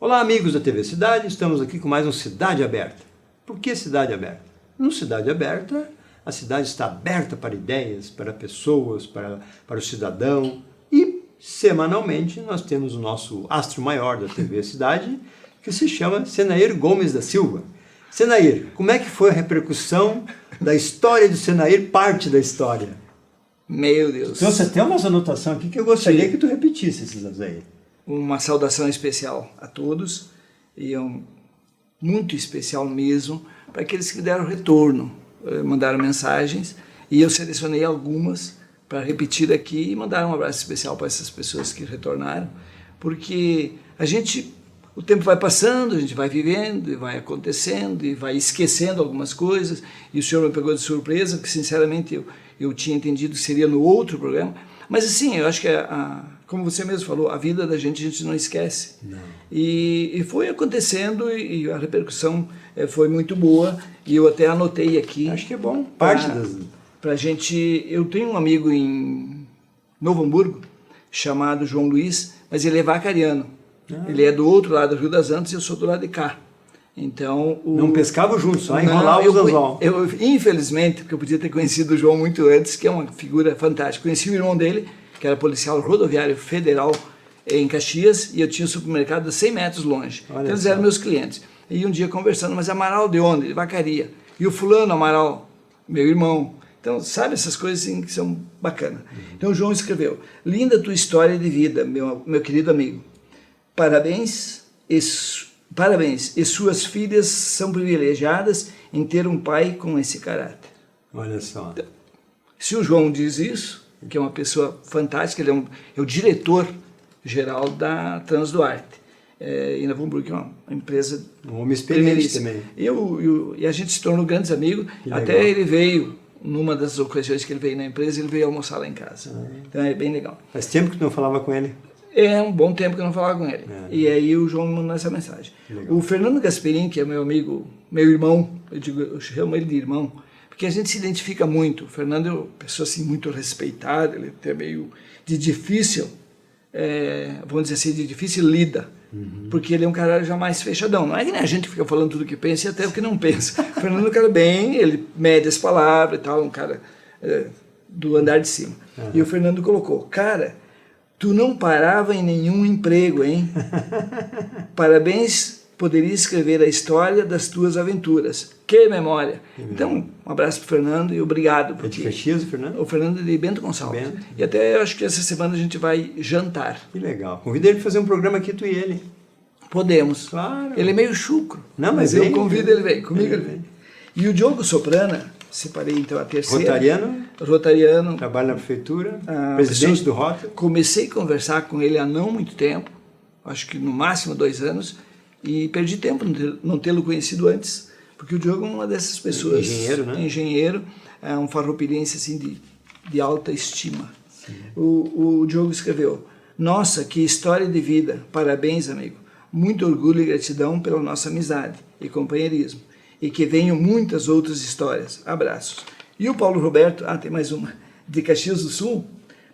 Olá, amigos da TV Cidade, estamos aqui com mais um Cidade Aberta. Por que Cidade Aberta? No Cidade Aberta, a cidade está aberta para ideias, para pessoas, para o cidadão. E, semanalmente, nós temos o nosso astro maior da TV Cidade, que se chama Senair Gomes da Silva. Senair, como é que foi a repercussão da história de Senair, parte da história? Meu Deus. Então você tem umas anotações aqui que eu gostaria que tu repetisse esses aí. Uma saudação especial a todos, e muito especial mesmo para aqueles que deram retorno, mandaram mensagens, e eu selecionei algumas para repetir aqui e mandar um abraço especial para essas pessoas que retornaram, porque o tempo vai passando, a gente vai vivendo, e vai acontecendo, e vai esquecendo algumas coisas, e o senhor me pegou de surpresa, que sinceramente eu tinha entendido que seria no outro programa, mas assim, eu acho que como você mesmo falou, a vida da gente a gente não esquece. Não. E foi acontecendo e a repercussão foi muito boa, e eu até anotei aqui. Acho que é bom, parte das... Pra gente, eu tenho um amigo em Novo Hamburgo, chamado João Luiz, mas ele é vacariano. Ele é do outro lado do Rio das Antas e eu sou do lado de cá. Então, não pescavam juntos, só enrolavam os anzol. Infelizmente, porque eu podia ter conhecido o João muito antes, que é uma figura fantástica. Conheci o irmão dele, que era policial rodoviário federal em Caxias, e eu tinha um supermercado a 100 metros longe. Então eles eram meus clientes. E um dia conversando, mas Amaral de onde? De Vacaria. E o fulano Amaral, meu irmão. Então, sabe essas coisas assim, que são bacanas. Então o João escreveu: linda tua história de vida, meu querido amigo. Parabéns, e suas filhas são privilegiadas em ter um pai com esse caráter. Olha só. Então, se o João diz isso, que é uma pessoa fantástica, ele é o diretor-geral da Transduarte, em Novo Hamburgo, que é uma empresa... Um homem experiente também. E a gente se tornou grandes amigos, até ele veio, numa das ocasiões que ele veio na empresa, ele veio almoçar lá em casa. Então é bem legal. Faz tempo que tu não falava com ele? É um bom tempo que eu não falava com ele. E aí o João me mandou essa mensagem. Legal. O Fernando Gasperin, que é meu amigo, meu irmão, eu chamo ele de irmão, porque a gente se identifica muito. O Fernando é uma pessoa assim, muito respeitada, ele é até meio de difícil, vamos dizer assim, de difícil lida, porque ele é um cara já mais fechadão. Não é que nem a gente fica falando tudo o que pensa e até o que não pensa. O Fernando é um cara bem, ele mede as palavras e tal, um cara do andar de cima. E o Fernando colocou: cara, tu não parava em nenhum emprego, hein? Parabéns, poderia escrever a história das tuas aventuras. Que memória! Então, um abraço para o Fernando e obrigado. É de Caxias, o Fernando? O Fernando é de Bento Gonçalves. E até eu acho que essa semana a gente vai jantar. Que legal. Convida ele para fazer um programa aqui, tu e ele. Podemos. Claro. Ele é meio chucro. Não, mas eu convido, ele vem. Comigo ele vem. E o Diogo Soprana, separei então a terceira. Rotariano. Trabalha na prefeitura, presidente do Rota. Comecei a conversar com ele há não muito tempo, acho que no máximo 2 anos, e perdi tempo não tê-lo conhecido antes, porque o Diogo é uma dessas pessoas. Engenheiro, né? Engenheiro, é um farroupilense assim, de alta estima. O Diogo escreveu: nossa, que história de vida, parabéns, amigo. Muito orgulho e gratidão pela nossa amizade e companheirismo. E que venham muitas outras histórias. Abraços. E o Paulo Roberto, tem mais uma, de Caxias do Sul: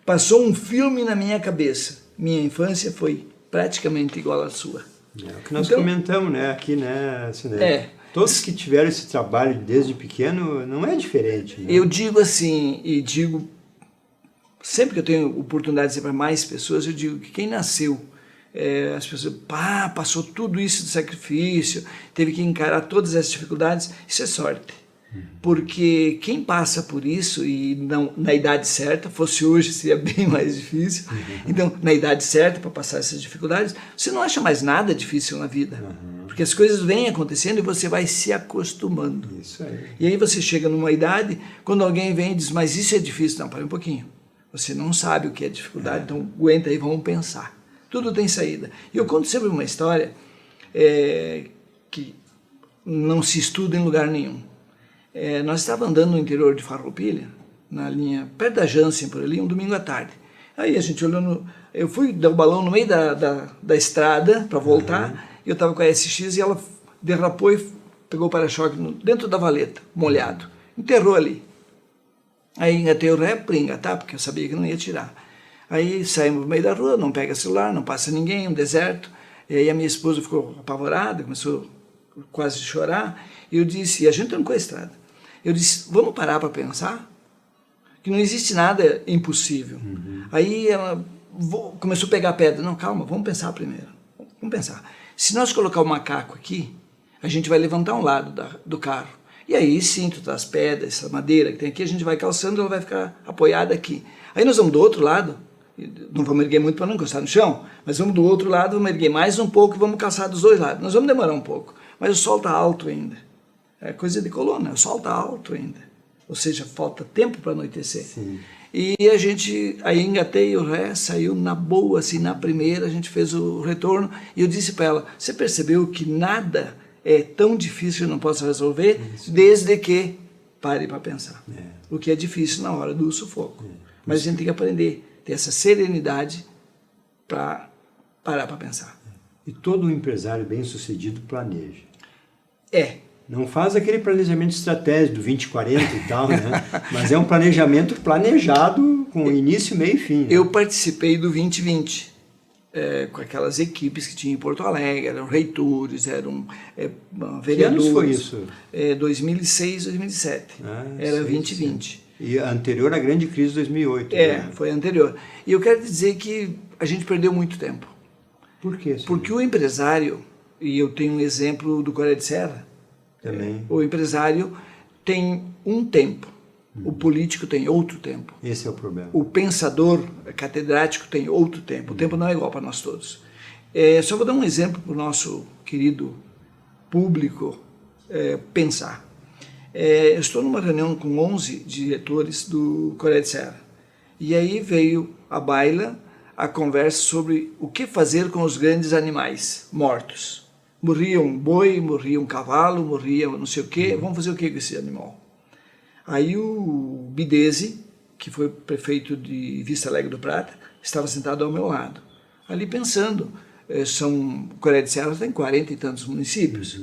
passou um filme na minha cabeça. Minha infância foi praticamente igual à sua. É o que nós comentamos, né, aqui, né, Cinema? Todos que tiveram esse trabalho desde pequeno, não é diferente. Né? Eu digo assim, e digo, sempre que eu tenho oportunidade de dizer para mais pessoas, eu digo que quem nasceu, as pessoas, passou tudo isso de sacrifício, teve que encarar todas essas dificuldades, isso é sorte. Porque quem passa por isso e não, na idade certa, fosse hoje seria bem mais difícil, então na idade certa para passar essas dificuldades, você não acha mais nada difícil na vida, porque as coisas vêm acontecendo e você vai se acostumando. Isso aí. E aí você chega numa idade, quando alguém vem e diz, mas isso é difícil, não, para um pouquinho, você não sabe o que é dificuldade, então aguenta aí, vamos pensar, tudo tem saída. E eu conto sempre uma história que não se estuda em lugar nenhum. Nós estávamos andando no interior de Farroupilha, na linha, perto da Jansen, por ali, um domingo à tarde. Aí a gente olhando, eu fui dar o balão no meio da estrada para voltar, e eu estava com a SX e ela derrapou e pegou o para-choque dentro da valeta, molhado. Enterrou ali. Aí engatei o ré para engatar, porque eu sabia que não ia tirar. Aí saímos no meio da rua, não pega celular, não passa ninguém, um deserto. E aí a minha esposa ficou apavorada, começou quase a chorar. E eu disse, e a gente trancou a estrada. Eu disse, vamos parar para pensar? Que não existe nada impossível. Aí ela começou a pegar a pedra. Não, calma, vamos pensar primeiro. Vamos pensar. Se nós colocar o macaco aqui, a gente vai levantar um lado do carro. E aí, sim, tu traz pedras, essa madeira que tem aqui, a gente vai calçando, ela vai ficar apoiada aqui. Aí nós vamos do outro lado, não vamos erguer muito para não encostar no chão, mas vamos do outro lado, vamos erguer mais um pouco e vamos calçar dos dois lados. Nós vamos demorar um pouco, mas o sol está alto ainda. É coisa de coluna, o sol está alto ainda. Ou seja, falta tempo para anoitecer. Sim. E a gente, aí engatei o ré, saiu na boa, assim, na primeira, a gente fez o retorno, e eu disse para ela, você percebeu que nada é tão difícil que eu não posso resolver, desde que pare para pensar. O que é difícil na hora do sufoco. Mas a gente tem que aprender, ter essa serenidade para parar para pensar. E todo empresário bem-sucedido planeja. Não faz aquele planejamento estratégico do 20-40 e tal, né? Mas é um planejamento planejado com início, meio e fim. Né? Eu participei do 2020. Com aquelas equipes que tinha em Porto Alegre, eram reitores, eram vereadores. Que anos foi isso? 2006, 2007. Era 2020. E anterior à grande crise de 2008. Né? Foi anterior. E eu quero dizer que a gente perdeu muito tempo. Por quê? Senhor? Porque o empresário, e eu tenho um exemplo do Coreia de Serra, também. O empresário tem um tempo. O político tem outro tempo. Esse é o problema. O pensador catedrático tem outro tempo. O tempo não é igual para nós todos. Só vou dar um exemplo para o nosso querido público pensar. Eu estou numa reunião com 11 diretores do Coreia de Serra. E aí veio à baila a conversa sobre o que fazer com os grandes animais mortos. Morria um boi, morria um cavalo, morria não sei o quê. Vamos fazer o que com esse animal? Aí o Bidese, que foi prefeito de Vista Alegre do Prata, estava sentado ao meu lado, ali pensando. Coreia de Serra tem 40 e tantos municípios.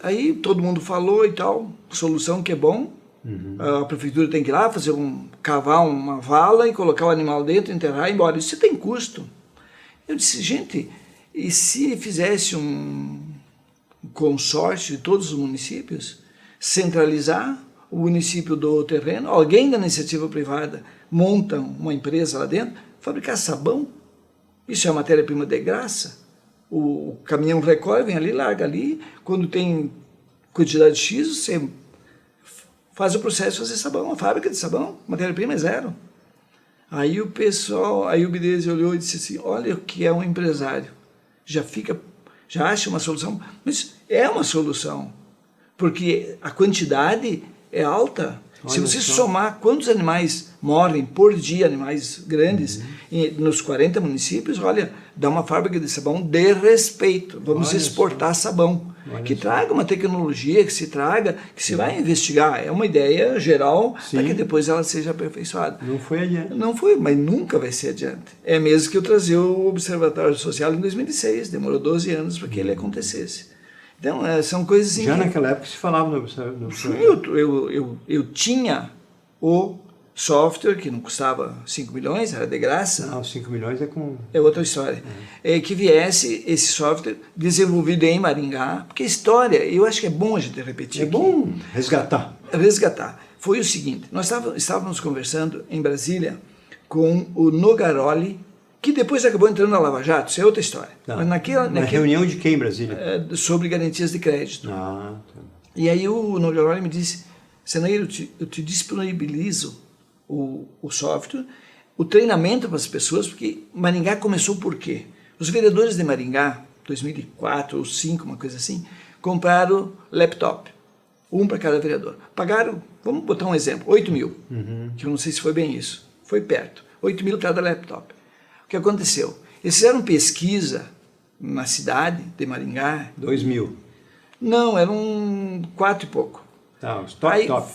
Aí todo mundo falou e tal, solução que é bom, a prefeitura tem que ir lá cavar uma vala e colocar o animal dentro, enterrar e ir embora. Isso tem custo. Eu disse, gente, e se fizesse um consórcio de todos os municípios, centralizar, o município do terreno, alguém da iniciativa privada monta uma empresa lá dentro, fabricar sabão, isso é matéria-prima de graça, o caminhão recolhe, vem ali, larga ali, quando tem quantidade X, você faz o processo de fazer sabão, uma fábrica de sabão, matéria-prima é zero. Aí o Bidese olhou e disse assim, olha o que é um empresário, já acha uma solução, mas é uma solução, porque a quantidade é alta. Se você somar quantos animais morrem por dia, animais grandes, nos 40 municípios, olha, dá uma fábrica de sabão de respeito. Vamos exportar sabão. Que traga uma tecnologia, que se vai investigar. É uma ideia geral para que depois ela seja aperfeiçoada. Não foi adiante. Não foi, mas nunca vai ser adiante. É mesmo que eu trazia o Observatório Social em 2006. Demorou 12 anos para que ele acontecesse. Então, são coisas assim. Já naquela época se falava no Observatório. Sim, eu tinha o software, que não custava 5 milhões, era de graça. Não, 5 milhões é com... É outra história. Que viesse esse software desenvolvido em Maringá, porque a história, eu acho que é bom a gente repetir. É bom resgatar. Foi o seguinte, nós estávamos conversando em Brasília com o Nogaroli, que depois acabou entrando na Lava Jato, isso é outra história. Mas naquela reunião de quem em Brasília? Sobre garantias de crédito. E aí o Nogaroli me disse, Senaíro, eu te disponibilizo o software, o treinamento para as pessoas, porque Maringá começou por quê? Os vereadores de Maringá, 2004 ou 2005, uma coisa assim, compraram laptop, um para cada vereador. Pagaram, vamos botar um exemplo, 8 mil, que eu não sei se foi bem isso, foi perto, 8 mil cada laptop. O que aconteceu? Eles fizeram pesquisa na cidade de Maringá. 2 mil. Não, eram 4 e pouco. Os Aí top.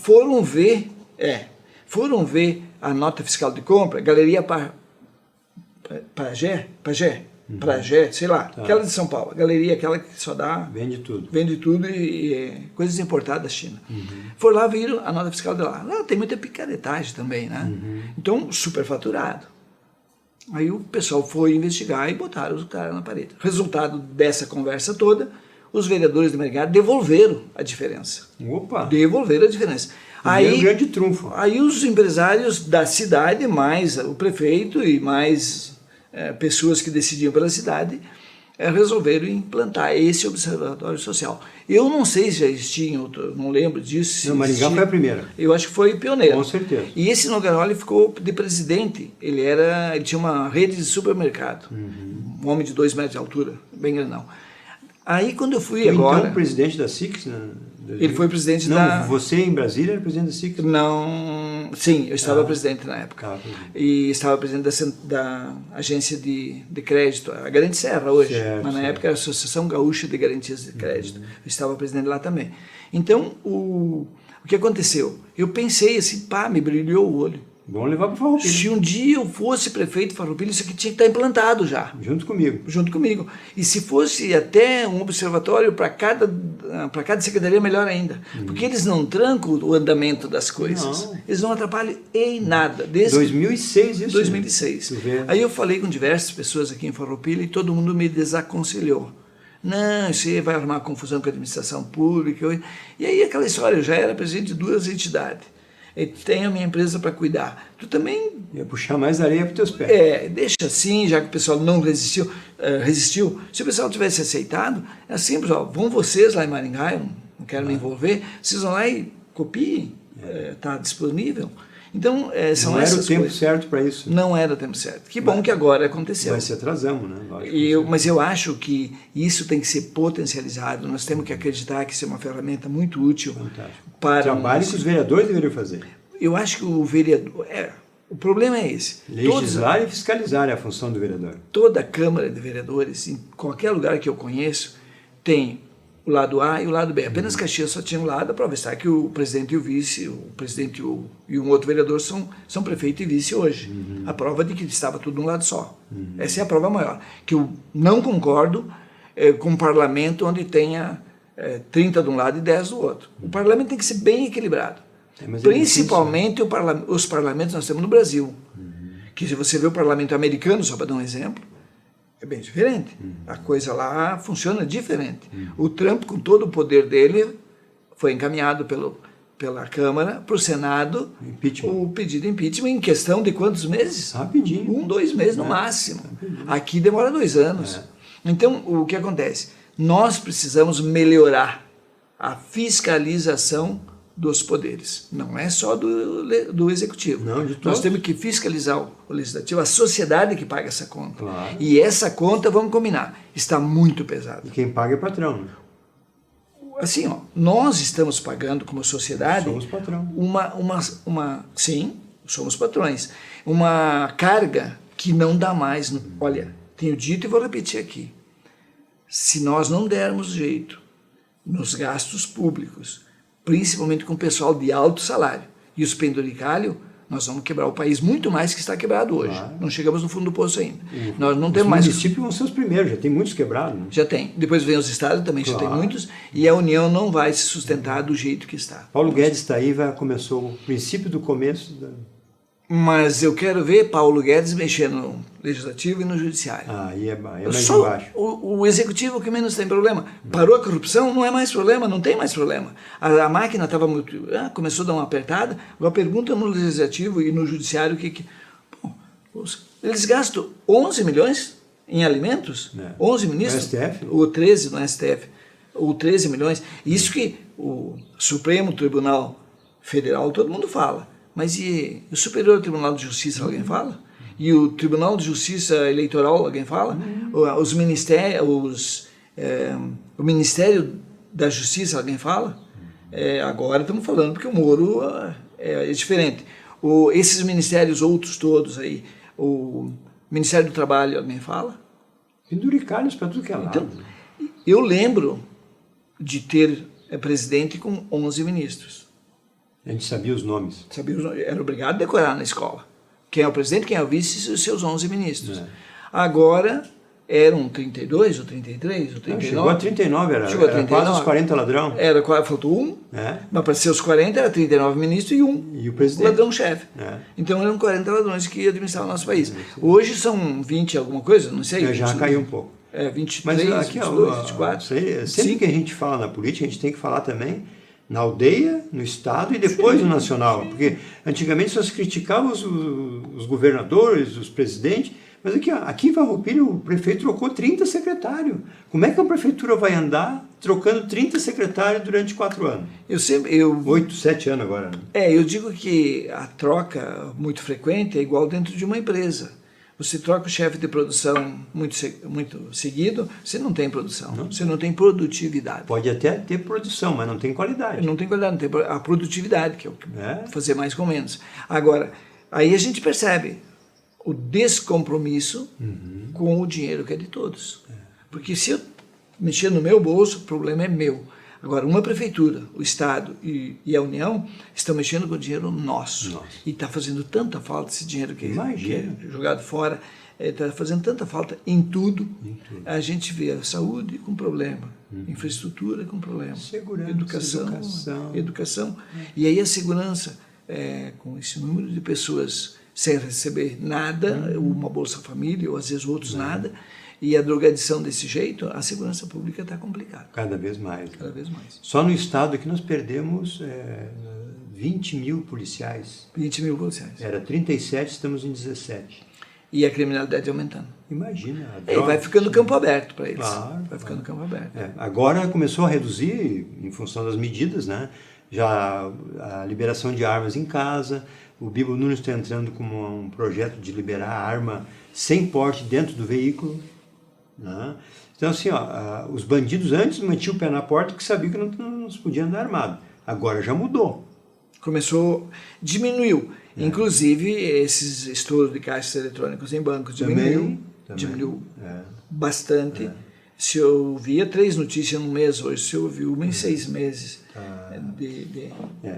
Foram ver a nota fiscal de compra, Galeria Pajé, sei lá, aquela de São Paulo, Galeria, aquela que só dá... Vende tudo e coisas importadas da China. Foram lá, viram a nota fiscal de lá. Tem muita picaretagem também, né? Então, superfaturado. Aí o pessoal foi investigar e botaram os caras na parede. Resultado dessa conversa toda, os vereadores de Maringá devolveram a diferença. Opa! Devolveram a diferença. Aí, grande trunfo. Aí os empresários da cidade, mais o prefeito e mais pessoas que decidiam pela cidade, resolveram implantar esse observatório social. Eu não sei se já existia em outro, não lembro disso. Não, Maringá foi a primeira. Eu acho que foi pioneiro. Com certeza. E esse Nogaroli ficou de presidente. Ele tinha uma rede de supermercado. Um homem de 2 metros de altura, bem grandão. Aí quando eu fui agora... Então, presidente da SIC? Ele foi presidente da... Não, você em Brasília era presidente da SIC? Não, sim, eu estava presidente na época. E estava presidente da agência de crédito, a Garante Serra hoje, mas na época era a Associação Gaúcha de Garantias de Crédito. Eu estava presidente lá também. Então, o que aconteceu? Eu pensei assim, pá, me brilhou o olho. Bom levar para Farroupilha. Se um dia eu fosse prefeito de Farroupilha, isso aqui tinha que estar implantado já. Junto comigo. Junto comigo. E se fosse até um observatório para cada secretaria, melhor ainda. Porque eles não trancam o andamento das coisas. Não. Eles não atrapalham em nada. Desde 2006 isso? 2006. Aí eu falei com diversas pessoas aqui em Farroupilha e todo mundo me desaconselhou. Não, você vai arrumar confusão com a administração pública. E aí aquela história, eu já era presidente de 2 entidades. Eu tenho a minha empresa para cuidar. Tu também... Ia puxar mais areia para os teus pés. Deixa assim, já que o pessoal não resistiu. Se o pessoal tivesse aceitado, é simples, ó, vão vocês lá em Maringá, eu não quero me envolver, vocês vão lá e copiem, está disponível. Então, são não essas coisas. Não era o tempo certo para isso. Não era o tempo certo. Que bom que agora aconteceu. Mas se atrasamos, né? Lógico, mas eu acho que isso tem que ser potencializado. Nós temos que acreditar que isso é uma ferramenta muito útil. Fantástico. Para trabalho que os vereadores deveriam fazer. Eu acho que o vereador... o problema é esse. Legislar e fiscalizar é a função do vereador. Toda a Câmara de Vereadores, em qualquer lugar que eu conheço, tem o lado A e o lado B. Apenas Caxias só tinha um lado, a prova está que o presidente e o vice, o presidente e um outro vereador são prefeito e vice hoje. A prova de que estava tudo num lado só. Essa é a prova maior. Que eu não concordo com um parlamento onde tenha 30 de um lado e 10 do outro. O parlamento tem que ser bem equilibrado. Principalmente os parlamentos nós temos no Brasil. Que se você vê o parlamento americano, só para dar um exemplo, é bem diferente. A coisa lá funciona diferente. O Trump, com todo o poder dele, foi encaminhado pela Câmara para o Senado o pedido de impeachment em questão de quantos meses? Rapidinho. 1, 2 meses no máximo. Aqui demora 2 anos. Então, o que acontece? Nós precisamos melhorar a fiscalização dos poderes. Não é só do executivo. Não, de todos. Nós temos que fiscalizar o legislativo, a sociedade que paga essa conta. Claro. E essa conta, vamos combinar, está muito pesada. E quem paga é o patrão, né? Assim, ó, nós estamos pagando como sociedade... Somos patrão. Sim, somos patrões. Uma carga que não dá mais. Olha, tenho dito e vou repetir aqui. Se nós não dermos jeito nos gastos públicos, principalmente com o pessoal de alto salário e os penduricalhos, nós vamos quebrar o país muito mais que está quebrado hoje. Claro. Não chegamos no fundo do poço ainda. Nós não temos mais... Os municípios vão ser os primeiros, já tem muitos quebrados. Né? Já tem. Depois vem os estados, também já tem muitos, e a União não vai se sustentar do jeito que está. Paulo Guedes está aí, começou o princípio do começo... Mas eu quero ver Paulo Guedes mexer no legislativo e no judiciário. Aí é mais embaixo. O executivo que menos tem problema. Parou a corrupção, não é mais problema, não tem mais problema. A máquina estava muito... começou a dar uma apertada. Agora pergunta no legislativo e no judiciário o que... Bom, eles gastam 11 milhões em alimentos? 11 ministros? No STF? Ou 13 no STF. Ou 13 milhões. Isso que o Supremo Tribunal Federal, todo mundo fala. Mas e o Superior Tribunal de Justiça, alguém fala? E o Tribunal de Justiça Eleitoral, alguém fala? Os ministérios, o Ministério da Justiça, alguém fala? Agora estamos falando porque o Moro é diferente. Esses ministérios outros todos aí, o Ministério do Trabalho, alguém fala? Penduricalhos para tudo que é lado. Então, eu lembro de ter presidente com 11 ministros. A gente sabia os nomes. Era obrigado a decorar na escola. Quem é o presidente, quem é o vice e os seus 11 ministros. Agora, eram 32 ou 33 ou 39. Chegou a 39, era quase os 40 ladrão. Faltou um, É. mas para ser os 40 era 39 ministros e um E o presidente. ladrão-chefe. É. Então eram 40 ladrões que administravam o nosso país. Hoje são 20 alguma coisa, não sei. Já caiu um pouco. 23, Mas aqui, 22, 24. Sempre que a gente fala na política, a gente tem que falar também na aldeia, no estado e depois no nacional. Porque antigamente só se criticava os governadores, os presidentes, mas aqui em Farroupilha o prefeito trocou 30 secretários. Como é que a prefeitura vai andar trocando 30 secretários durante 4 anos? 8, 7 anos agora. Né? Eu digo que a troca muito frequente é igual dentro de uma empresa. Você troca o chefe de produção muito seguido, você não tem produção, você não tem produtividade. Pode até ter produção, mas não tem qualidade. Não tem qualidade, não tem a produtividade, que é o que fazer mais com menos. Agora, aí a gente percebe o descompromisso com o dinheiro que é de todos. Porque se eu mexer no meu bolso, o problema é meu. Agora, uma prefeitura, o Estado e a União estão mexendo com o dinheiro nosso. E está fazendo tanta falta esse dinheiro que é jogado fora, está fazendo tanta falta em tudo. A gente vê a saúde com problema, infraestrutura com problema, segurança, educação. E aí a segurança, com esse número de pessoas sem receber nada, uma Bolsa Família, ou às vezes outros nada, e a drogadição desse jeito, a segurança pública está complicada. Cada vez mais. Cada vez mais. Só no estado que nós perdemos 20 mil policiais. 20 mil policiais. Era 37, estamos em 17. E a criminalidade aumentando. Imagina. E vai ficando campo aberto para eles. Claro. Vai ficando campo aberto. Agora começou a reduzir, em função das medidas, né? Já a liberação de armas em casa. O Bibo Nunes está entrando com um projeto de liberar a arma sem porte dentro do veículo. Né? Então, assim, os bandidos antes mantinham o pé na porta porque sabiam que não se podia andar armado. Agora já mudou. Diminuiu. Inclusive, esses estouros de caixas eletrônicos em bancos diminuiu bastante. Se eu via 3 notícias no mês hoje, se eu ouvi uma em 6 meses.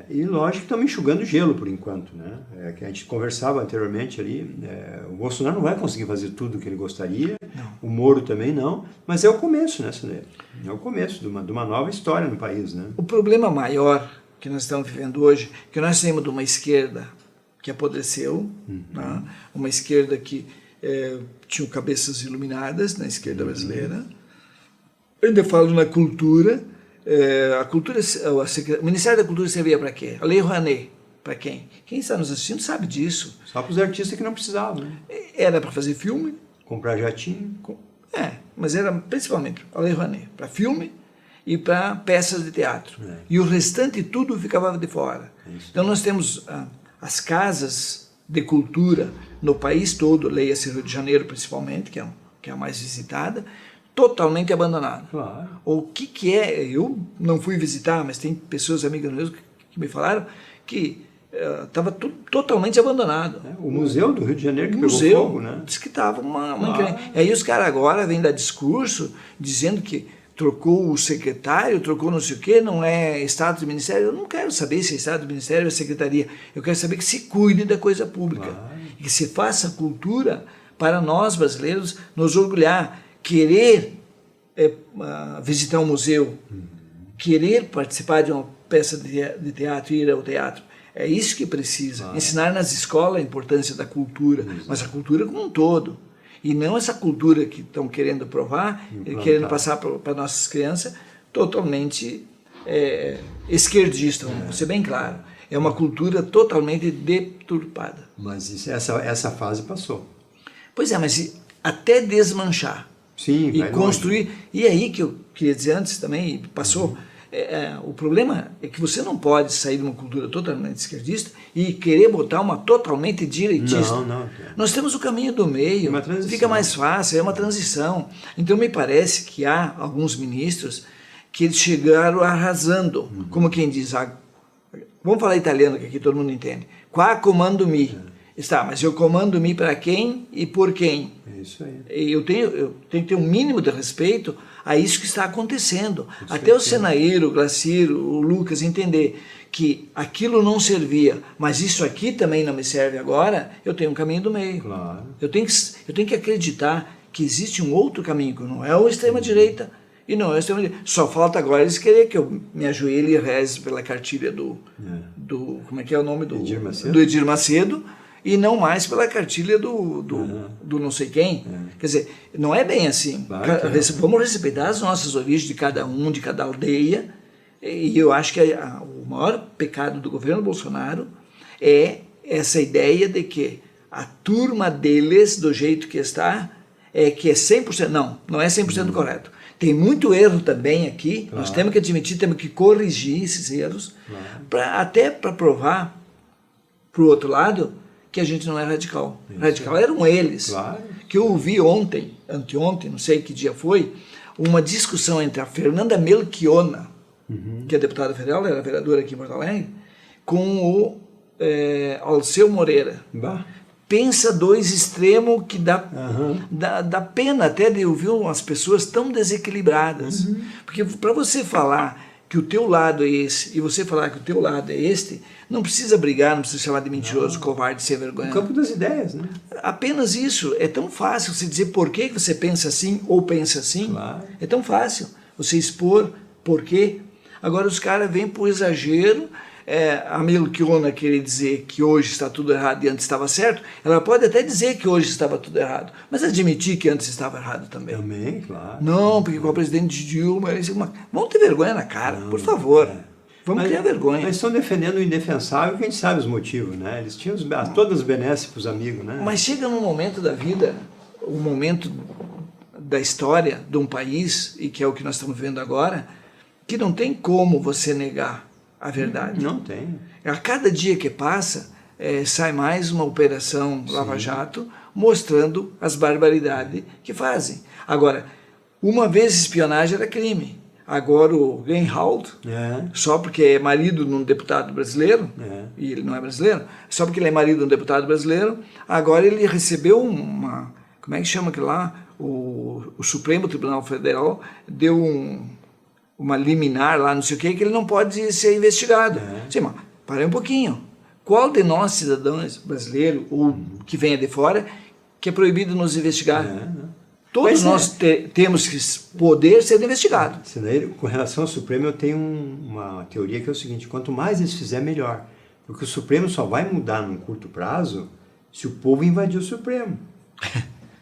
E lógico que estamos enxugando gelo por enquanto, né? Que a gente conversava anteriormente ali, o Bolsonaro não vai conseguir fazer tudo o que ele gostaria, o Moro também não, mas é o começo, né, Sandra? É o começo de uma nova história no país, né? O problema maior que nós estamos vivendo hoje, que nós temos de uma esquerda que apodreceu, né? Uma esquerda que tinha cabeças iluminadas na esquerda brasileira. Eu ainda falo na cultura. O Ministério da Cultura servia para quê? A Lei Rouanet, para quem? Quem está nos assistindo sabe disso. Só para os artistas que não precisavam, né? Era para fazer filme. Comprar jatinho. Mas era principalmente a Lei Rouanet, para filme e para peças de teatro. E o restante tudo ficava de fora. Então nós temos as casas de cultura no país todo, leia-se Rio de Janeiro principalmente, que é a mais visitada, totalmente abandonada. Claro. O que é? Eu não fui visitar, mas tem pessoas amigas meus que me falaram que estava totalmente abandonado. O Museu do Rio de Janeiro que pegou fogo, né? Diz que estava E aí os caras agora vêm dar discurso dizendo que trocou o secretário, trocou não sei o quê, não é Estado do Ministério. Eu não quero saber se é Estado do Ministério ou é Secretaria. Eu quero saber que se cuide da coisa pública. E que se faça cultura para nós brasileiros nos orgulhar. Querer visitar um museu, querer participar de uma peça de teatro, ir ao teatro, é isso que precisa. Ensinar nas escolas a importância da cultura, mas a cultura como um todo. E não essa cultura que estão querendo provar, querendo passar para nossas crianças, totalmente esquerdista, vamos ser bem claro. É uma cultura totalmente deturpada. Mas essa fase passou. Pois mas até desmanchar. Sim, e construir. Longe. E aí que eu queria dizer antes também, passou, o problema é que você não pode sair de uma cultura totalmente esquerdista e querer botar uma totalmente direitista. Não. Nós temos o caminho do meio, fica mais fácil, é uma transição. Então me parece que há alguns ministros que eles chegaram arrasando, como quem diz, vamos falar italiano que aqui todo mundo entende, qua comando mi. Está, mas eu comando me para quem e por quem? É isso aí. Eu tenho que ter um mínimo de respeito a isso que está acontecendo. Até o Senaíro, o Glaciro, o Lucas entender que aquilo não servia, mas isso aqui também não me serve agora, eu tenho um caminho do meio. Claro. Eu tenho que acreditar que existe um outro caminho, que não é o extrema-direita e não é o extrema-direita. Só falta agora eles querem que eu me ajoelhe e reze pela cartilha do como é que é o nome? Edir Macedo. Do Edir Macedo, e não mais pela cartilha do não sei quem. Quer dizer, não é bem assim. Vamos respeitar as nossas origens de cada um, de cada aldeia, e eu acho que o maior pecado do governo Bolsonaro é essa ideia de que a turma deles, do jeito que está, que é 100%, não é 100% correto. Tem muito erro também aqui, nós temos que admitir, temos que corrigir esses erros, até para provar para o outro lado que a gente não é radical. Radical eram eles. Que eu ouvi anteontem, não sei que dia foi, uma discussão entre a Fernanda Melchiona, que é deputada federal, era vereadora aqui em Porto Alegre, com o Alceu Moreira. Pensa dois extremos que dá pena até de ouvir umas pessoas tão desequilibradas. Porque para você falar que o teu lado é esse e você falar que o teu lado é este, não precisa brigar, não precisa chamar de mentiroso, covarde, sem vergonha. No campo das ideias, né? Apenas isso. É tão fácil você dizer por que você pensa assim ou pensa assim. É tão fácil você expor por quê. Agora os caras vêm por exagero. A Melchiona querer dizer que hoje está tudo errado e antes estava certo, ela pode até dizer que hoje estava tudo errado, mas admitir que antes estava errado também. Também, claro. Não, porque com o presidente Dilma... Vamos ter vergonha na cara, por favor. Vamos criar vergonha. Eles estão defendendo o indefensável, que a gente sabe os motivos, né? Eles tinham todas as benesses para os amigos, né? Mas chega num momento da vida, um momento da história de um país, e que é o que nós estamos vivendo agora, que não tem como você negar a verdade. Não tem. A cada dia que passa, sai mais uma operação Lava Jato mostrando as barbaridades que fazem. Agora, uma vez espionagem era crime. Agora o Reinhold, só porque é marido de um deputado brasileiro, e ele não é brasileiro, só porque ele é marido de um deputado brasileiro, agora ele recebeu uma... Como é que chama aquilo lá? O Supremo Tribunal Federal deu uma liminar lá, não sei o que ele não pode ser investigado. Sim, mas parei um pouquinho. Qual de nós, cidadãos brasileiros, ou que venha de fora, que é proibido nos investigar? Todos nós temos que poder ser investigados. Com relação ao Supremo, eu tenho uma teoria que é o seguinte: quanto mais eles fizerem, melhor. Porque o Supremo só vai mudar num curto prazo se o povo invadir o Supremo.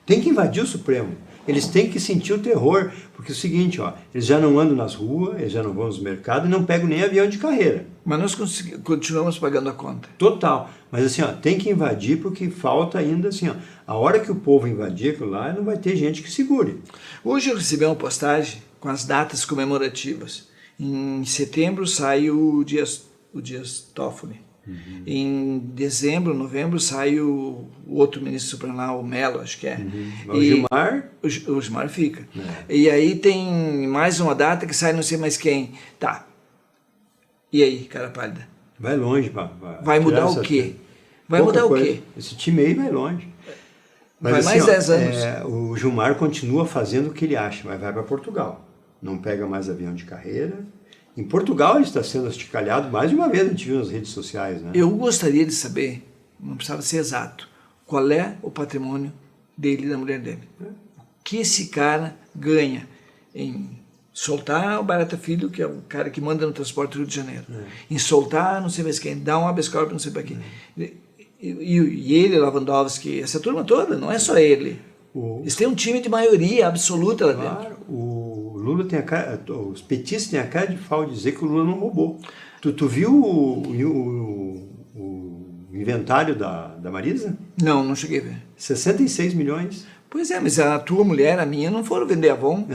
Tem que invadir o Supremo. Eles têm que sentir o terror, porque é o seguinte, eles já não andam nas ruas, eles já não vão nos mercados e não pegam nem avião de carreira. Mas nós continuamos pagando a conta. Total. Mas assim, tem que invadir porque falta ainda assim, a hora que o povo invadir aquilo lá, não vai ter gente que segure. Hoje eu recebi uma postagem com as datas comemorativas. Em setembro sai o Dias Toffoli. Em dezembro, novembro, sai o outro ministro supremo lá, o Mello, acho que é. O Gilmar? O Gilmar fica. E aí tem mais uma data que sai não sei mais quem. Tá. E aí, cara pálida? Vai longe. Vai mudar o quê? Vai mudar o quê? Esse time aí vai longe. Mas, vai assim, mais 10 anos. O Gilmar continua fazendo o que ele acha, mas vai para Portugal. Não pega mais avião de carreira. Em Portugal ele está sendo esticalhado mais de uma vez, a gente viu nas redes sociais, né? Eu gostaria de saber, não precisava ser exato, qual é o patrimônio dele e da mulher dele. O que esse cara ganha em soltar o Barata Filho, que é o cara que manda no transporte do Rio de Janeiro, em soltar não sei mais quem, dar um habeas corpus não sei para quem. E ele, Lewandowski, essa turma toda, não é só ele. Eles têm um time de maioria absoluta lá dentro. O Lula tem a cara, os petistas têm a cara de pau de dizer que o Lula não roubou. Tu viu o inventário da Marisa? Não cheguei a ver. 66 milhões. Pois é, mas a tua mulher, a minha, não foram vender Avon.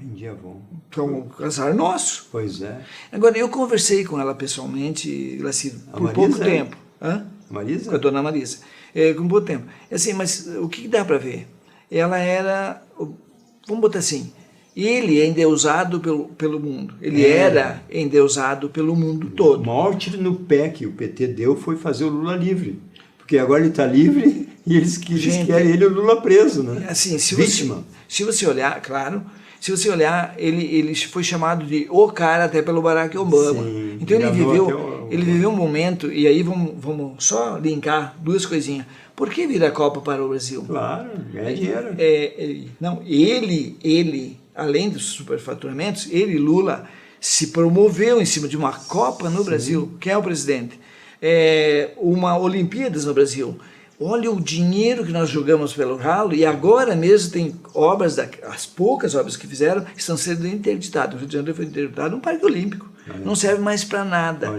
Vendia Avon. Então, o azar nosso. Pois é. Agora, eu conversei com ela pessoalmente, Glacido, por pouco tempo. A Marisa? Com a dona Marisa. Com pouco tempo. Assim, mas o que dá para ver? Ela era, vamos botar assim, ele é endeusado pelo mundo. Ele era endeusado pelo mundo todo. O maior tiro no pé que o PT deu foi fazer o Lula livre. Porque agora ele está livre e eles querem ele o Lula preso, né? Assim, vítima. Se você olhar, claro, Se você olhar, ele foi chamado de o cara até pelo Barack Obama. Sim, então ele viveu um o momento, e aí vamos só linkar duas coisinhas. Por que vir a Copa para o Brasil? Claro, ganha dinheiro. Não, ele, além dos superfaturamentos, Lula, se promoveu em cima de uma Copa no Brasil. Quem é o presidente? Uma Olimpíadas no Brasil. Olha o dinheiro que nós jogamos pelo ralo, e agora mesmo tem obras, as poucas obras que fizeram, estão sendo interditadas. O Rio de Janeiro foi interditado um parque olímpico. Não serve mais para nada.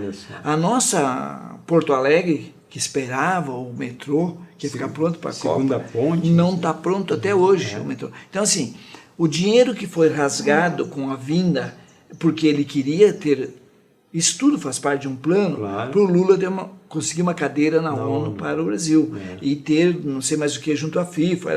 A nossa Porto Alegre, que esperava o metrô, que ia ficar pronto para a Copa, não está pronto até hoje o metrô. Então, assim, o dinheiro que foi rasgado com a vinda, porque ele queria ter... Isso tudo faz parte de um plano para o Lula conseguir uma cadeira na ONU para o Brasil. E ter, não sei mais o que, junto à FIFA.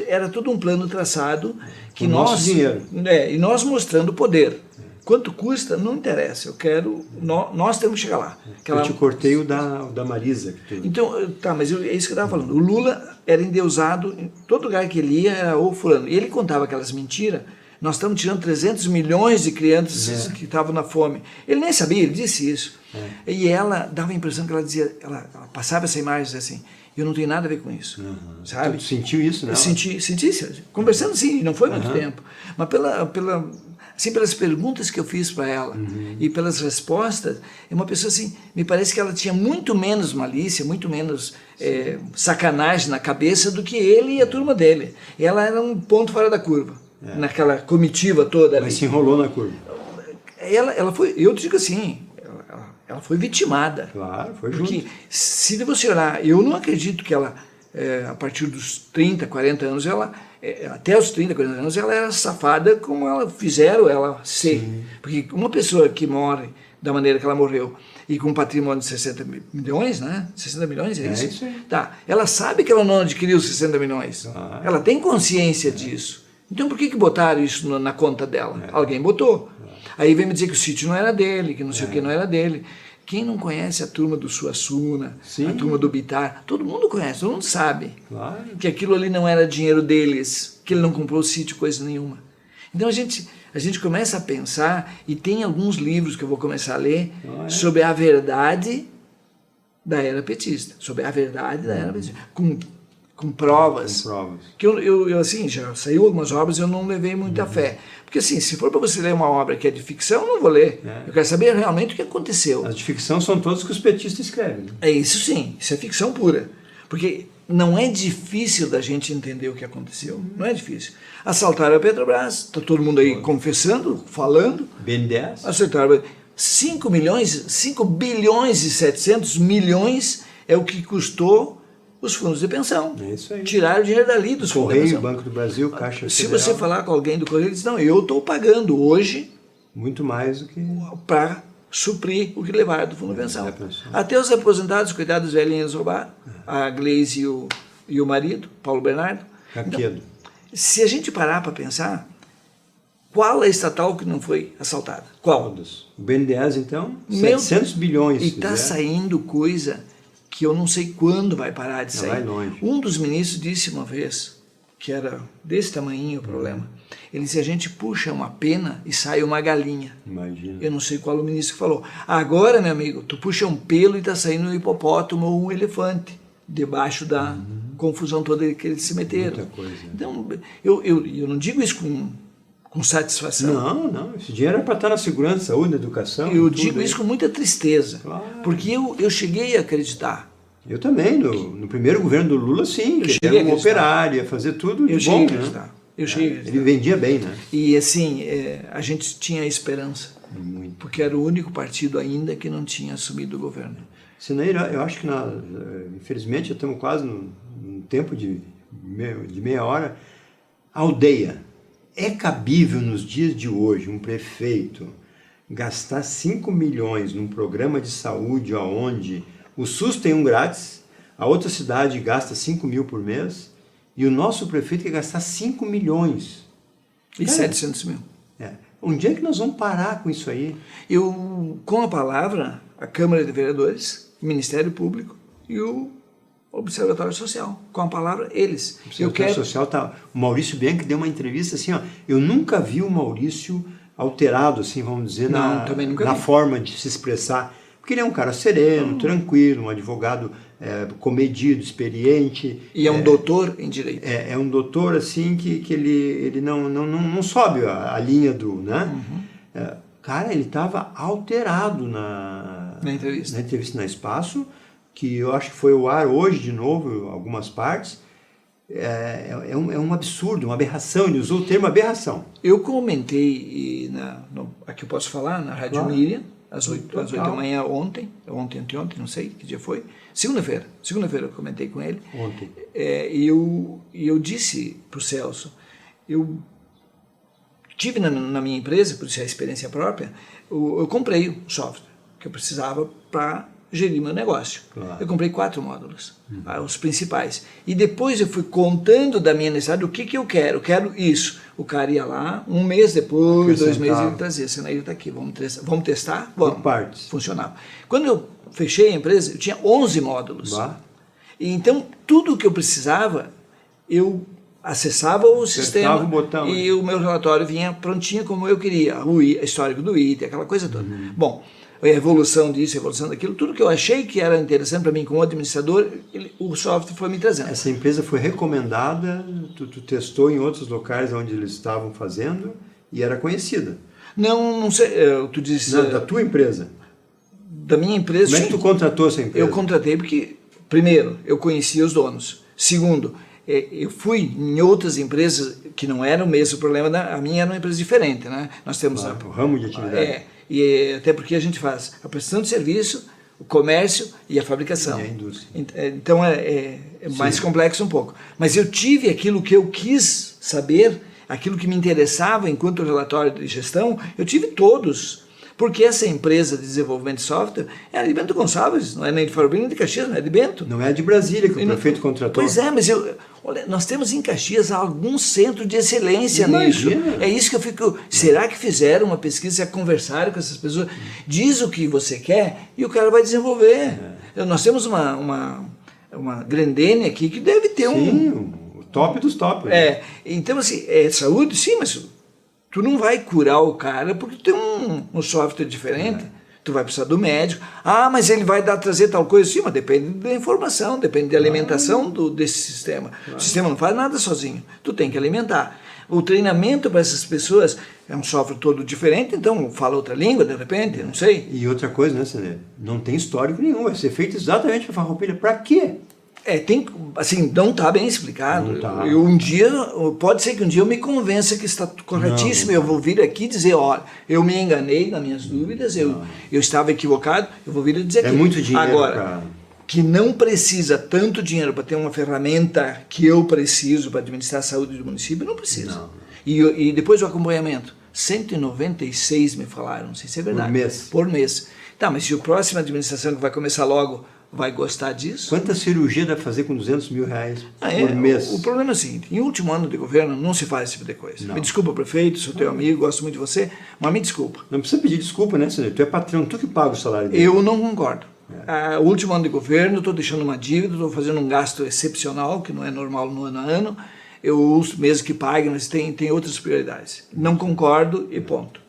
Era todo um plano traçado que nosso dinheiro. E nós mostrando o poder. Quanto custa, não interessa. Eu quero... Nós temos que chegar lá. Eu te cortei o da Marisa. Então, tá, mas é isso que eu estava falando. O Lula era endeusado, em todo lugar que ele ia era o fulano. E ele contava aquelas mentiras. Nós estamos tirando 300 milhões de crianças que estavam na fome. Ele nem sabia, ele disse isso. E ela dava a impressão que ela dizia, ela passava essa imagem assim, eu não tenho nada a ver com isso. Sabe? Tu sentiu isso, né? Eu senti, conversando sim, não foi muito tempo. Mas pelas perguntas que eu fiz para ela e pelas respostas, é uma pessoa assim, me parece que ela tinha muito menos malícia, muito menos sacanagem na cabeça do que ele e a turma dele. Ela era um ponto fora da curva. Naquela comitiva toda ali. Mas se enrolou na curva. Ela foi, eu digo assim, ela foi vitimada. Claro, foi junto. Porque se você olhar, eu não acredito que ela, a partir dos 30, 40 anos, até os 30, 40 anos, ela era safada como ela fizeram ela ser. Porque uma pessoa que morre da maneira que ela morreu e com um patrimônio de 60 milhões, né? 60 milhões, é isso? Isso aí. Tá. Ela sabe que ela não adquiriu 60 milhões. Ela tem consciência disso. Então por que botaram isso na conta dela? Alguém botou. Aí vem me dizer que o sítio não era dele, que não sei o que não era dele. Quem não conhece a turma do Suassuna, a turma do Bitar, todo mundo conhece, todo mundo sabe que aquilo ali não era dinheiro deles, que ele não comprou o sítio, coisa nenhuma. Então a gente começa a pensar, e tem alguns livros que eu vou começar a ler sobre a verdade da era petista, sobre a verdade da era petista, com provas. Que eu assim, já saiu algumas obras, eu não levei muita fé. Porque assim, se for para você ler uma obra que é de ficção, eu não vou ler. Eu quero saber realmente o que aconteceu. As de ficção são todas que os petistas escrevem. Né? É isso sim, isso é ficção pura. Porque não é difícil da gente entender o que aconteceu. Não é difícil. Assaltaram a Petrobras, está todo mundo aí confessando, falando. BNDES. Assaltaram 5 bilhões e 700 milhões é o que custou os fundos de pensão. É isso aí. Tiraram o dinheiro dali dos fundos de pensão. Correio, Banco do Brasil, Caixa Se Federal. você falar com alguém do Correio, ele diz, não, eu estou pagando hoje muito mais do que... para suprir o que levaram do fundo de pensão. Até os aposentados, coitados dos velhinhos roubaram, a Gleise e o marido, Paulo Bernardo. Caquedo. Então, se a gente parar para pensar, qual é a estatal que não foi assaltada? Qual? Todos. O BNDES, então, 700 bilhões. E está saindo coisa que eu não sei quando vai parar de sair. Vai longe. Um dos ministros disse uma vez, que era desse tamanhinho o problema, ele disse, a gente puxa uma pena e sai uma galinha. Imagina. Eu não sei qual o ministro que falou. Agora, meu amigo, tu puxa um pelo e está saindo um hipopótamo ou um elefante, debaixo da confusão toda que eles se meteram. Muita coisa. Então, eu não digo isso com satisfação. Não. Esse dinheiro é para estar na segurança, saúde, na educação. Eu digo isso com muita tristeza. Claro. Porque eu cheguei a acreditar. Eu também, no primeiro governo do Lula, sim, que era um operário, ia fazer tudo de bom, né? Eu cheguei a acreditar. Ele vendia bem, né? E assim, a gente tinha esperança. Muito. Porque era o único partido ainda que não tinha assumido o governo. Sinaíra, eu acho que, infelizmente, já estamos quase num tempo de meia hora. Aldeia. É cabível nos dias de hoje um prefeito gastar 5 milhões num programa de saúde onde o SUS tem um grátis, a outra cidade gasta 5 mil por mês e o nosso prefeito quer gastar 5 milhões. E 700 mil. Onde é que nós vamos parar com isso aí? Com a palavra, a Câmara de Vereadores, o Ministério Público e o Observatório Social, com a palavra eles. Observatório Social tá. O Maurício Bianchi deu uma entrevista assim, ó. Eu nunca vi o Maurício alterado, assim, vamos dizer, na forma de se expressar. Porque ele é um cara sereno, tranquilo, um advogado comedido, experiente. E é um doutor em direito. É um doutor, assim, que ele não sobe a linha do... Né? Cara, ele estava alterado na entrevista na Espaço, que eu acho que foi ao ar hoje de novo, algumas partes. É um absurdo, uma aberração. Ele usou o termo aberração. Eu comentei, aqui eu posso falar, na Rádio Miriam, às 8 da manhã anteontem, não sei que dia foi, segunda-feira eu comentei com ele. Ontem. E eu disse para o Celso, eu tive na minha empresa, por isso é a experiência própria, eu comprei o software que eu precisava para gerir meu negócio. Claro. Eu comprei 4 módulos, os principais. E depois eu fui contando da minha necessidade, o que eu quero. Eu quero isso. O cara ia lá, um mês depois, 2 meses, ele trazia. Cenário está aqui, vamos testar? Vamos. Partes. Funcionava. Quando eu fechei a empresa, eu tinha 11 módulos. E então, tudo que eu precisava, eu acessava o sistema o botão, e o meu relatório vinha prontinho como eu queria. O histórico do item, aquela coisa toda. Bom, a evolução disso, a evolução daquilo, tudo que eu achei que era interessante para mim como administrador, o software foi me trazendo. Essa empresa foi recomendada, tu testou em outros locais onde eles estavam fazendo e era conhecida? Não sei, tu disse... Da tua empresa? Da minha empresa, Como é que tu contratou essa empresa? Eu contratei porque, primeiro, eu conhecia os donos. Segundo, eu fui em outras empresas que não eram o mesmo problema, a minha era uma empresa diferente, né? Nós temos... o ramo de atividade. E até porque a gente faz a prestação de serviço, o comércio e a fabricação. E a indústria. Então é mais complexo um pouco. Mas eu tive aquilo que eu quis saber, aquilo que me interessava enquanto relatório de gestão, eu tive todos. Porque essa empresa de desenvolvimento de software é de Bento Gonçalves, não é nem de Farroupilha nem de Caxias, não é de Bento. Não é de Brasília que o prefeito contratou. Pois é, mas olha, nós temos em Caxias algum centro de excelência nisso. É isso que eu fico... Será que fizeram uma pesquisa, conversaram com essas pessoas? Diz o que você quer e o cara vai desenvolver. Nós temos uma Grendene aqui que deve ter o top dos top. Então, assim, saúde, sim, mas... Tu não vai curar o cara porque tu tem um software diferente. Tu vai precisar do médico. Mas ele vai trazer tal coisa. Sim, mas depende da informação, depende da alimentação desse sistema. O sistema não faz nada sozinho. Tu tem que alimentar. O treinamento para essas pessoas é um software todo diferente, então fala outra língua de repente, não sei. E outra coisa, né, Sandro? Não tem histórico nenhum. Vai ser feito exatamente para Farroupilha. Para quê? Tem, assim, não está bem explicado. Não tá. Pode ser que um dia eu me convença que está corretíssimo, eu vou vir aqui dizer, olha, eu me enganei nas minhas dúvidas, eu estava equivocado, eu vou vir dizer aqui. É muito dinheiro. Agora, que não precisa tanto dinheiro para ter uma ferramenta que eu preciso para administrar a saúde do município, não precisa. Não. E depois o acompanhamento, 196 me falaram, não sei se é verdade. Por mês. Tá, mas se a próxima administração que vai começar logo vai gostar disso? Quanta cirurgia dá para fazer com 200 mil reais por mês? O problema é o seguinte, em último ano de governo não se faz esse tipo de coisa. Não. Me desculpa, prefeito, sou teu amigo, gosto muito de você, mas me desculpa. Não precisa pedir desculpa, né, senhor? Tu é patrão, tu que paga o salário dele. Eu não concordo. O último ano de governo, estou deixando uma dívida, estou fazendo um gasto excepcional, que não é normal no ano a ano. Eu uso mesmo que pague, mas tem outras prioridades. Não concordo e ponto.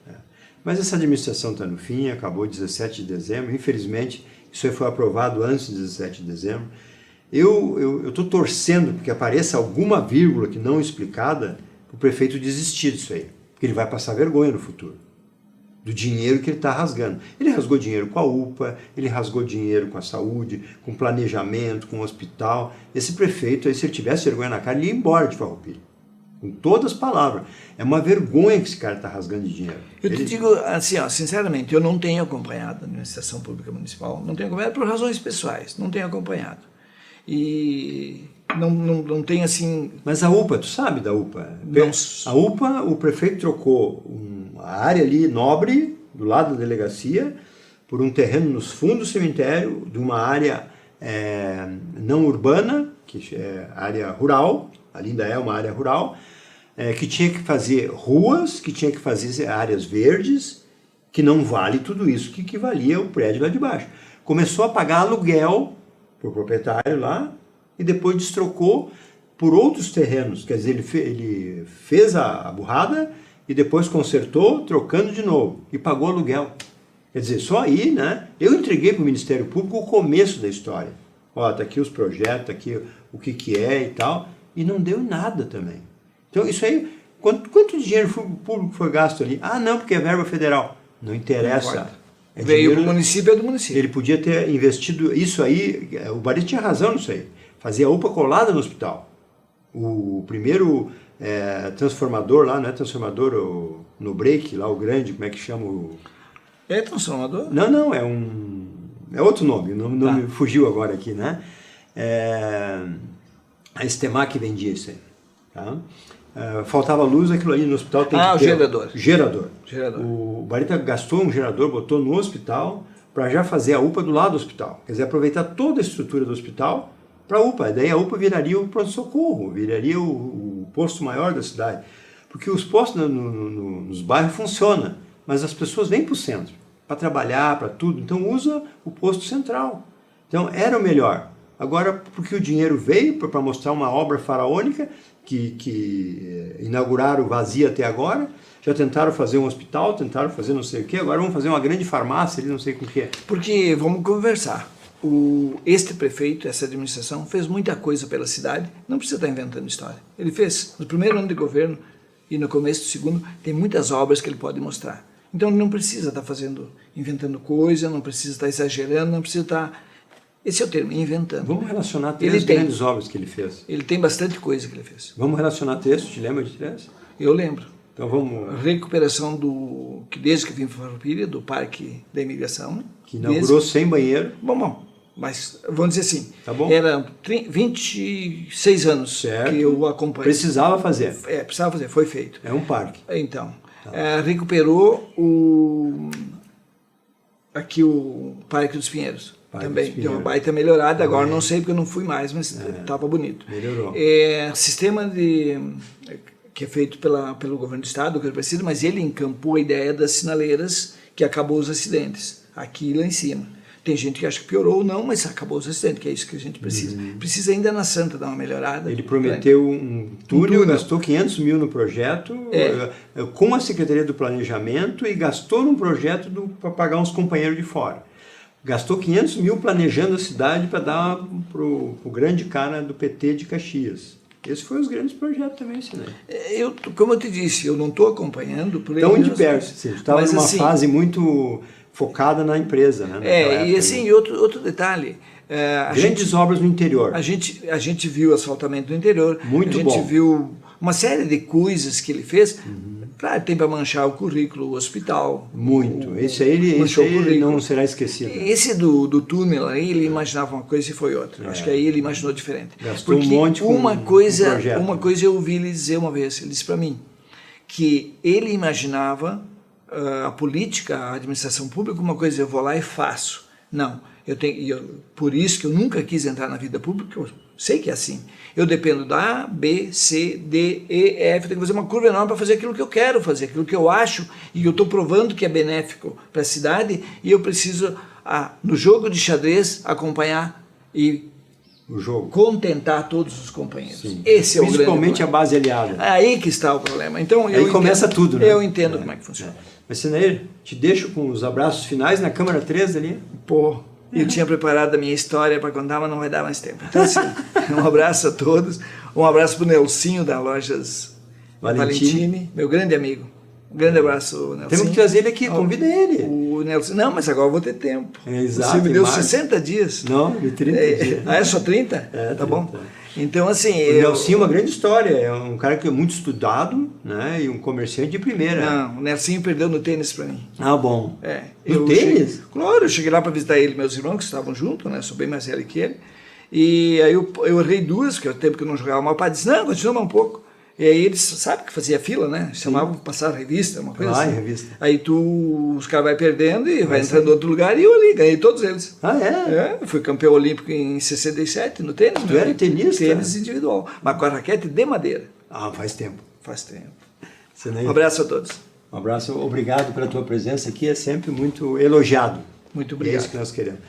Mas essa administração está no fim, acabou 17 de dezembro, infelizmente... Isso aí foi aprovado antes de 17 de dezembro. Eu estou torcendo porque apareça alguma vírgula que não explicada para o prefeito desistir disso aí. Porque ele vai passar vergonha no futuro. Do dinheiro que ele está rasgando. Ele rasgou dinheiro com a UPA, ele rasgou dinheiro com a saúde, com planejamento, com o hospital. Esse prefeito aí, se ele tivesse vergonha na cara, ele ia embora de Farroupilha. Com todas as palavras. É uma vergonha que esse cara está rasgando de dinheiro. Eu te digo assim, sinceramente, eu não tenho acompanhado a administração pública municipal. Não tenho acompanhado por razões pessoais. Não tenho acompanhado. E não tem assim... Mas a UPA, tu sabe da UPA? Não. A UPA, o prefeito trocou uma área ali nobre, do lado da delegacia, por um terreno nos fundos do cemitério, de uma área não urbana, que é área rural, ali ainda é uma área rural, que tinha que fazer ruas, que tinha que fazer áreas verdes, que não vale tudo isso, que valia o prédio lá de baixo. Começou a pagar aluguel para o proprietário lá, e depois destrocou por outros terrenos. Quer dizer, ele fez a burrada e depois consertou, trocando de novo, e pagou aluguel. Quer dizer, só aí, né? Eu entreguei para o Ministério Público o começo da história. Ó, tá aqui os projetos, tá aqui o que é e tal, e não deu nada também. Então, isso aí, quanto dinheiro público foi gasto ali? Ah, não, porque é verba federal. Não interessa. Veio do município, é do município. Ele podia ter investido isso aí, o Barreto tinha razão nisso aí. Fazia a UPA colada no hospital. O primeiro transformador lá, não é transformador no break, lá o grande, como é que chama? É transformador? Não, é outro nome, o nome fugiu agora aqui, né? A Estemac vendia isso aí. Tá? Faltava luz, aquilo ali no hospital tem que ter... o gerador. Gerador. Gerador. O Barreto gastou um gerador, botou no hospital, para já fazer a UPA do lado do hospital. Quer dizer, aproveitar toda a estrutura do hospital para a UPA. Daí a UPA viraria o pronto-socorro, viraria o posto maior da cidade. Porque os postos nos bairros funcionam, mas as pessoas vêm para o centro, para trabalhar, para tudo. Então usa o posto central. Então era o melhor. Agora, porque o dinheiro veio para mostrar uma obra faraônica, que inauguraram vazia até agora, já tentaram fazer um hospital, tentaram fazer não sei o quê, agora vão fazer uma grande farmácia ali, não sei com o quê. Porque, vamos conversar, este prefeito, essa administração, fez muita coisa pela cidade, não precisa estar inventando história. Ele fez, no primeiro ano de governo e no começo do segundo, tem muitas obras que ele pode mostrar. Então ele não precisa estar inventando coisa, não precisa estar exagerando, não precisa estar... Esse é o termo, inventando. Vamos relacionar três grandes obras que ele fez. Ele tem bastante coisa que ele fez. Vamos relacionar texto, te lembra de três? Eu lembro. Então vamos... Recuperação que desde que vim para Farroupilha, do Parque da Imigração. Que inaugurou sem banheiro. Bom, mas vamos dizer assim, tá bom. Era 26 anos certo. Que eu acompanhei. Precisava fazer. Precisava fazer, foi feito. É um parque. Então, recuperou o Parque dos Pinheiros. Também deu uma baita melhorada, agora não sei porque eu não fui mais, mas estava bonito. Melhorou. Sistema que é feito pelo governo do estado, que é preciso, mas ele encampou a ideia das sinaleiras que acabou os acidentes, aqui e lá em cima. Tem gente que acha que piorou ou não, mas acabou os acidentes, que é isso que a gente precisa. Precisa ainda na Santa dar uma melhorada. Ele prometeu um túnel, gastou 500 mil no projeto, com a Secretaria do Planejamento, e gastou num projeto para pagar uns companheiros de fora. Gastou 500 mil planejando a cidade para dar para o grande cara do PT de Caxias. Esse foi os grandes projetos também, Sinei. Como eu te disse, eu não estou acompanhando... Tão de perto, você estava numa fase muito focada na empresa. Né, e assim, outro detalhe... Grandes obras no interior. A gente viu asfaltamento no interior. Muito bom. A gente viu uma série de coisas que ele fez. Claro, tem para manchar o currículo, o hospital. Muito. Esse aí não será esquecido. Esse do túnel aí, ele imaginava uma coisa e foi outra. Acho que aí ele imaginou diferente. Gastou um monte com uma coisa eu ouvi ele dizer uma vez, ele disse para mim, que ele imaginava a política, a administração pública, uma coisa, eu vou lá e faço. Não, por isso que eu nunca quis entrar na vida pública, eu sei que é assim. Eu dependo da A, B, C, D, E, F, tenho que fazer uma curva enorme para fazer aquilo que eu quero fazer, aquilo que eu acho, e eu estou provando que é benéfico para a cidade, e eu preciso, no jogo de xadrez, acompanhar e o jogo. Contentar todos os companheiros. Sim. Esse é o grande Principalmente a base aliada. Aí que está o problema. Então, aí começa tudo, né? Eu entendo como é que funciona. Mas, Sinei, te deixo com os abraços finais na Câmara 3 ali. Pô, eu tinha preparado a minha história para contar, mas não vai dar mais tempo. Então, assim, um abraço a todos. Um abraço para o Nelsinho da Lojas Valentini, meu grande amigo. Um grande abraço, Nelson. Temos que trazer ele aqui, convida ele. O Nelson, não, mas agora eu vou ter tempo. Exato. Você me deu 60 dias. Não, de 30 dias. É só 30? É, tá 30. bom. Então, assim... O Nelson é uma grande história, é um cara que é muito estudado, né, e um comerciante de primeira. Não, o Nelson perdeu no tênis para mim. Ah, bom. No tênis? Claro, eu cheguei lá para visitar ele e meus irmãos, que estavam juntos, né, sou bem mais velho que ele, e aí eu errei duas, porque é o tempo que eu não jogava, mas o pai disse, não, continua mais um pouco. E aí eles, sabe que fazia fila, né? Chamavam para passar revista, uma coisa assim. Revista. Aí os caras vai perdendo e vai entrando em outro lugar e eu ali, ganhei todos eles. Ah, é? Fui campeão olímpico em 67 no tênis. Tu era tenista? Tênis individual, mas com a raquete de madeira. Ah, faz tempo. Faz tempo. Sinei, Um abraço a todos. Um abraço, obrigado pela tua presença aqui, é sempre muito elogiado. Muito obrigado. É isso que nós queremos.